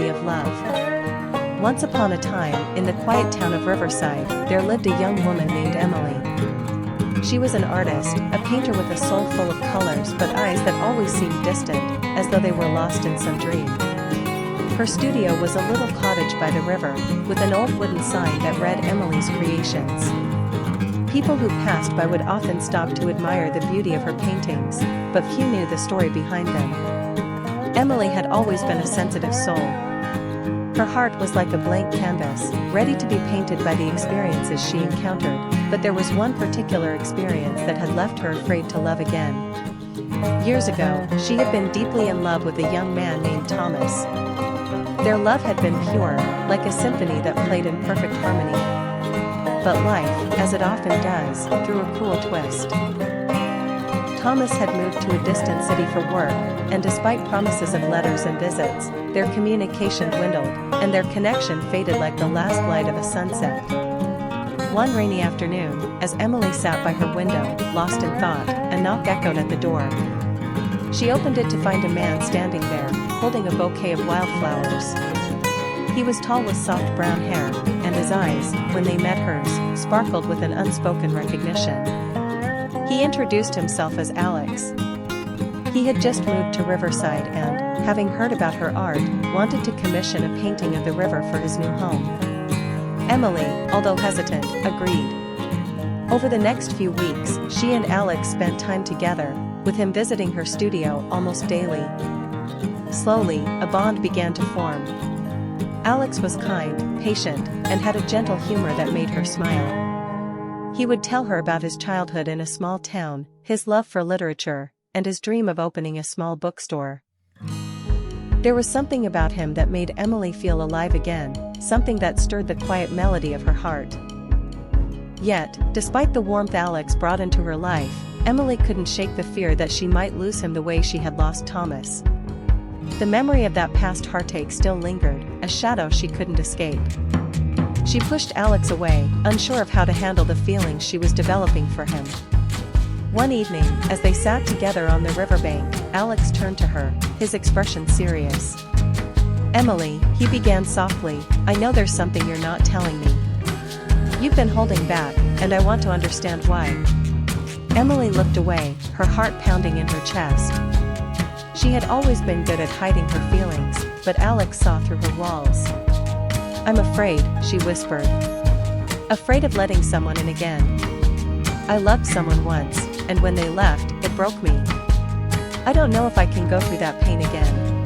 vulnerability of love. Once upon a time, in the quiet town of Riverside, there lived a young woman named Emily. She was an artist, a painter with a soul full of colors but eyes that always seemed distant, as though they were lost in some dream. Her studio was a little cottage by the river, with an old wooden sign that read Emily's Creations. People who passed by would often stop to admire the beauty of her paintings, but few knew the story behind them. Emily had always been a sensitive soul. Her heart was like a blank canvas, ready to be painted by the experiences she encountered, but there was one particular experience that had left her afraid to love again. Years ago, she had been deeply in love with a young man named Thomas. Their love had been pure, like a symphony that played in perfect harmony. But life, as it often does, threw a cruel twist. Thomas had moved to a distant city for work, and despite promises of letters and visits, their communication dwindled, and their connection faded like the last light of a sunset. One rainy afternoon, as Emily sat by her window, lost in thought, a knock echoed at the door. She opened it to find a man standing there, holding a bouquet of wildflowers. He was tall with soft brown hair, and his eyes, when they met hers, sparkled with an unspoken recognition. He introduced himself as Alex. He had just moved to Riverside and, having heard about her art, wanted to commission a painting of the river for his new home. Emily, although hesitant, agreed. Over the next few weeks, she and Alex spent time together, with him visiting her studio almost daily. Slowly, a bond began to form. Alex was kind, patient, and had a gentle humor that made her smile. He would tell her about his childhood in a small town, his love for literature, and his dream of opening a small bookstore. There was something about him that made Emily feel alive again, something that stirred the quiet melody of her heart. Yet, despite the warmth Alex brought into her life, Emily couldn't shake the fear that she might lose him the way she had lost Thomas. The memory of that past heartache still lingered, a shadow she couldn't escape. She pushed Alex away, unsure of how to handle the feelings she was developing for him. One evening, as they sat together on the riverbank, Alex turned to her, his expression serious. "Emily," he began softly, "I know there's something you're not telling me. You've been holding back, and I want to understand why." Emily looked away, her heart pounding in her chest. She had always been good at hiding her feelings, but Alex saw through her walls. "I'm afraid," she whispered. "Afraid of letting someone in again. I loved someone once, and when they left, it broke me. I don't know if I can go through that pain again."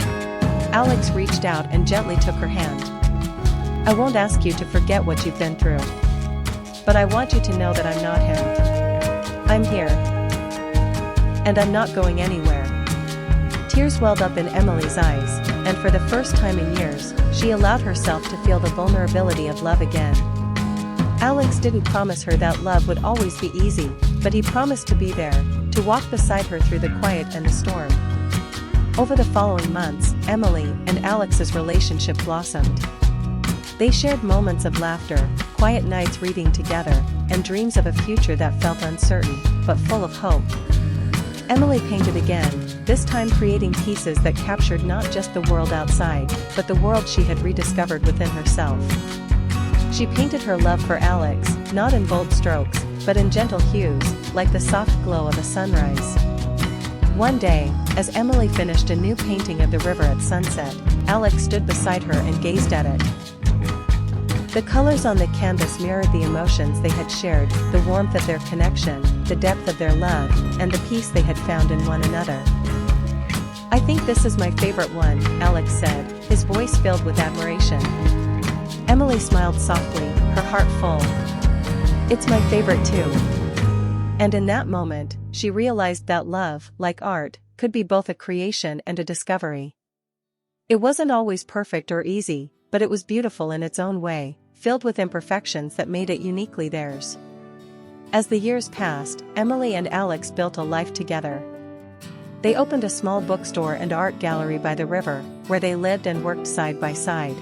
Alex reached out and gently took her hand. "I won't ask you to forget what you've been through. But I want you to know that I'm not him. I'm here. And I'm not going anywhere." Tears welled up in Emily's eyes, and for the first time in years, she allowed herself to feel the vulnerability of love again. Alex didn't promise her that love would always be easy, but he promised to be there, to walk beside her through the quiet and the storm. Over the following months, Emily and Alex's relationship blossomed. They shared moments of laughter, quiet nights reading together, and dreams of a future that felt uncertain, but full of hope. Emily painted again, this time creating pieces that captured not just the world outside, but the world she had rediscovered within herself. She painted her love for Alex, not in bold strokes, but in gentle hues, like the soft glow of a sunrise. One day, as Emily finished a new painting of the river at sunset, Alex stood beside her and gazed at it. The colors on the canvas mirrored the emotions they had shared, the warmth of their connection, the depth of their love, and the peace they had found in one another. "I think this is my favorite one," Alex said, his voice filled with admiration. Emily smiled softly, her heart full. "It's my favorite too." And in that moment, she realized that love, like art, could be both a creation and a discovery. It wasn't always perfect or easy, but it was beautiful in its own way, filled with imperfections that made it uniquely theirs. As the years passed, Emily and Alex built a life together. They opened a small bookstore and art gallery by the river, where they lived and worked side by side.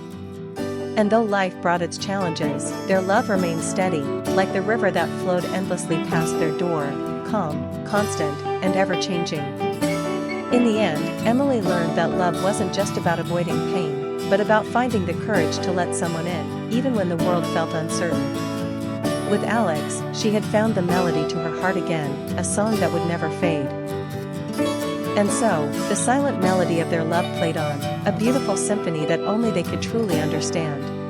And though life brought its challenges, their love remained steady, like the river that flowed endlessly past their door, calm, constant, and ever-changing. In the end, Emily learned that love wasn't just about avoiding pain, but about finding the courage to let someone in, even when the world felt uncertain. With Alex, she had found the melody to her heart again, a song that would never fade. And so, the silent melody of their love played on, a beautiful symphony that only they could truly understand.